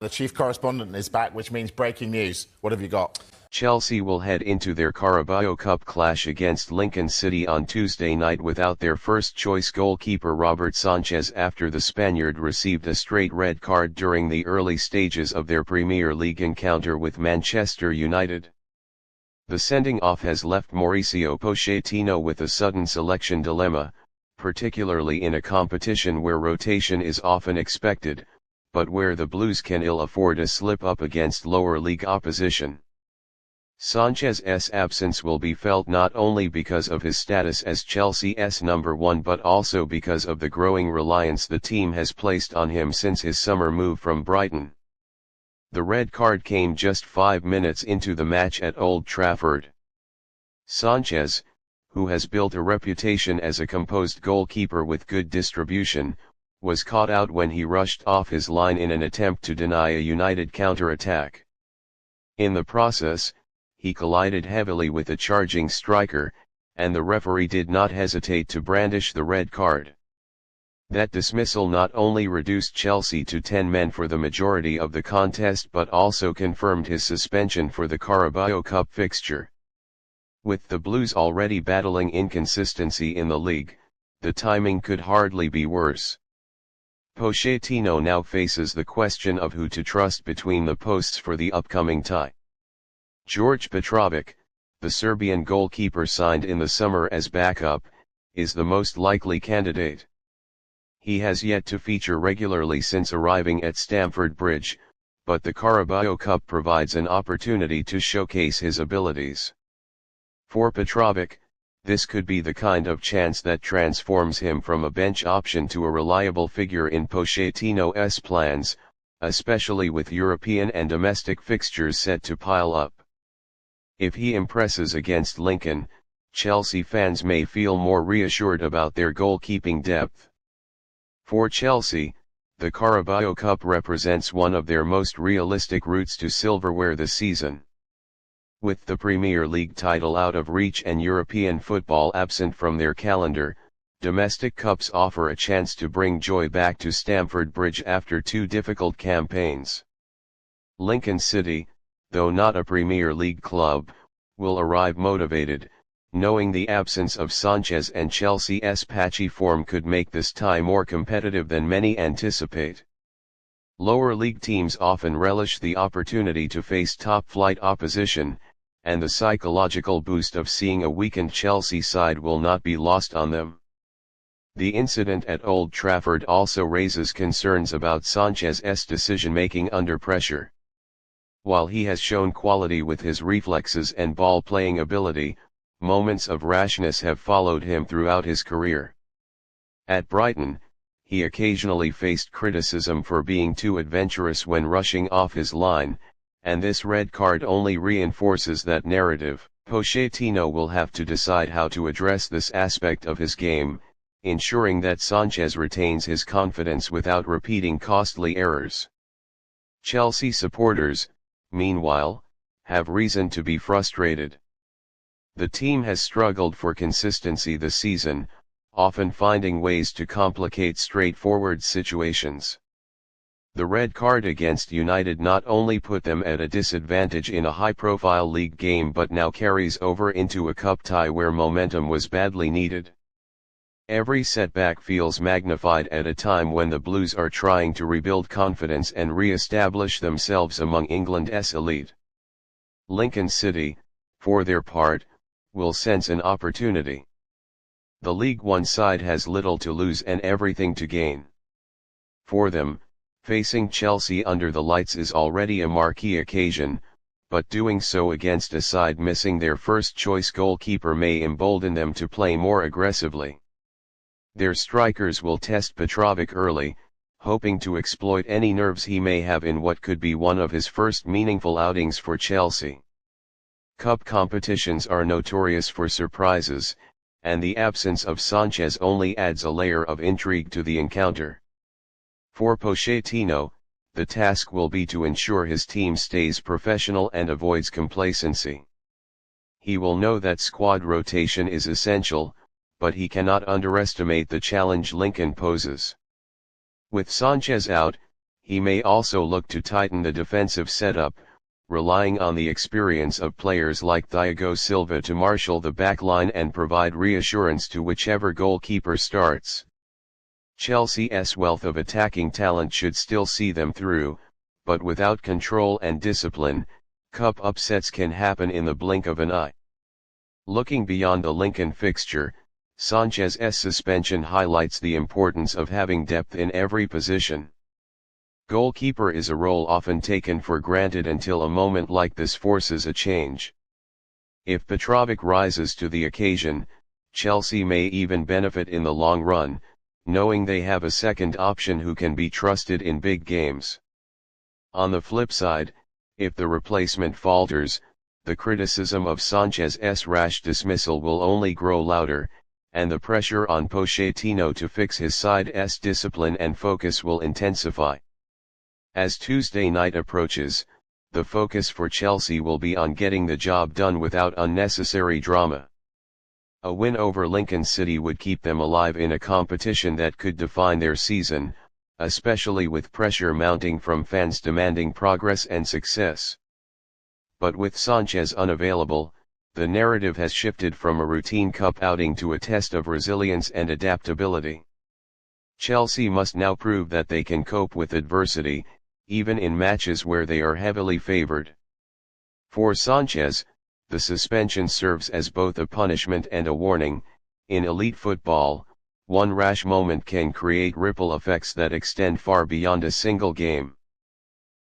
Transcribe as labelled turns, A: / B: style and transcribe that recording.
A: The chief correspondent is back, which means breaking news. What have you got?
B: Chelsea will head into their Carabao Cup clash against Lincoln City on Tuesday night without their first-choice goalkeeper Robert Sánchez after the Spaniard received a straight red card during the early stages of their Premier League encounter with Manchester United. The sending-off has left Mauricio Pochettino with a sudden selection dilemma, particularly in a competition where rotation is often expected, but where the Blues can ill afford a slip-up against lower league opposition. Sanchez's absence will be felt not only because of his status as Chelsea's number one but also because of the growing reliance the team has placed on him since his summer move from Brighton. The red card came just 5 minutes into the match at Old Trafford. Sánchez, who has built a reputation as a composed goalkeeper with good distribution, was caught out when he rushed off his line in an attempt to deny a United counter-attack. In the process, he collided heavily with a charging striker, and the referee did not hesitate to brandish the red card. That dismissal not only reduced Chelsea to 10 men for the majority of the contest but also confirmed his suspension for the Carabao Cup fixture. With the Blues already battling inconsistency in the league, the timing could hardly be worse. Pochettino now faces the question of who to trust between the posts for the upcoming tie. Djordje Petrovic, the Serbian goalkeeper signed in the summer as backup, is the most likely candidate. He has yet to feature regularly since arriving at Stamford Bridge, but the Carabao Cup provides an opportunity to showcase his abilities. For Petrovic, this could be the kind of chance that transforms him from a bench option to a reliable figure in Pochettino's plans, especially with European and domestic fixtures set to pile up. If he impresses against Lincoln, Chelsea fans may feel more reassured about their goalkeeping depth. For Chelsea, the Carabao Cup represents one of their most realistic routes to silverware this season. With the Premier League title out of reach and European football absent from their calendar, domestic cups offer a chance to bring joy back to Stamford Bridge after 2 difficult campaigns. Lincoln City, though not a Premier League club, will arrive motivated, knowing the absence of Sánchez and Chelsea's patchy form could make this tie more competitive than many anticipate. Lower league teams often relish the opportunity to face top-flight opposition, and the psychological boost of seeing a weakened Chelsea side will not be lost on them. The incident at Old Trafford also raises concerns about Sanchez's decision-making under pressure. While he has shown quality with his reflexes and ball-playing ability, moments of rashness have followed him throughout his career. At Brighton, he occasionally faced criticism for being too adventurous when rushing off his line, and this red card only reinforces that narrative. Pochettino will have to decide how to address this aspect of his game, ensuring that Sánchez retains his confidence without repeating costly errors. Chelsea supporters, meanwhile, have reason to be frustrated. The team has struggled for consistency this season, often finding ways to complicate straightforward situations. The red card against United not only put them at a disadvantage in a high-profile league game but now carries over into a cup tie where momentum was badly needed. Every setback feels magnified at a time when the Blues are trying to rebuild confidence and re-establish themselves among England's elite. Lincoln City, for their part, will sense an opportunity. The League One side has little to lose and everything to gain. For them, facing Chelsea under the lights is already a marquee occasion, but doing so against a side missing their first-choice goalkeeper may embolden them to play more aggressively. Their strikers will test Petrovic early, hoping to exploit any nerves he may have in what could be one of his first meaningful outings for Chelsea. Cup competitions are notorious for surprises, and the absence of Sánchez only adds a layer of intrigue to the encounter. For Pochettino, the task will be to ensure his team stays professional and avoids complacency. He will know that squad rotation is essential, but he cannot underestimate the challenge Lincoln poses. With Sánchez out, he may also look to tighten the defensive setup, relying on the experience of players like Thiago Silva to marshal the backline and provide reassurance to whichever goalkeeper starts. Chelsea's wealth of attacking talent should still see them through, but without control and discipline, cup upsets can happen in the blink of an eye. Looking beyond the Lincoln fixture, Sanchez's suspension highlights the importance of having depth in every position. Goalkeeper is a role often taken for granted until a moment like this forces a change. If Petrovic rises to the occasion, Chelsea may even benefit in the long run, knowing they have a second option who can be trusted in big games. On the flip side, if the replacement falters, the criticism of Sanchez's rash dismissal will only grow louder, and the pressure on Pochettino to fix his side's discipline and focus will intensify. As Tuesday night approaches, the focus for Chelsea will be on getting the job done without unnecessary drama. A win over Lincoln City would keep them alive in a competition that could define their season, especially with pressure mounting from fans demanding progress and success. But with Sanchez unavailable, the narrative has shifted from a routine cup outing to a test of resilience and adaptability. Chelsea must now prove that they can cope with adversity, even in matches where they are heavily favored. For Sanchez, the suspension serves as both a punishment and a warning. In elite football, one rash moment can create ripple effects that extend far beyond a single game.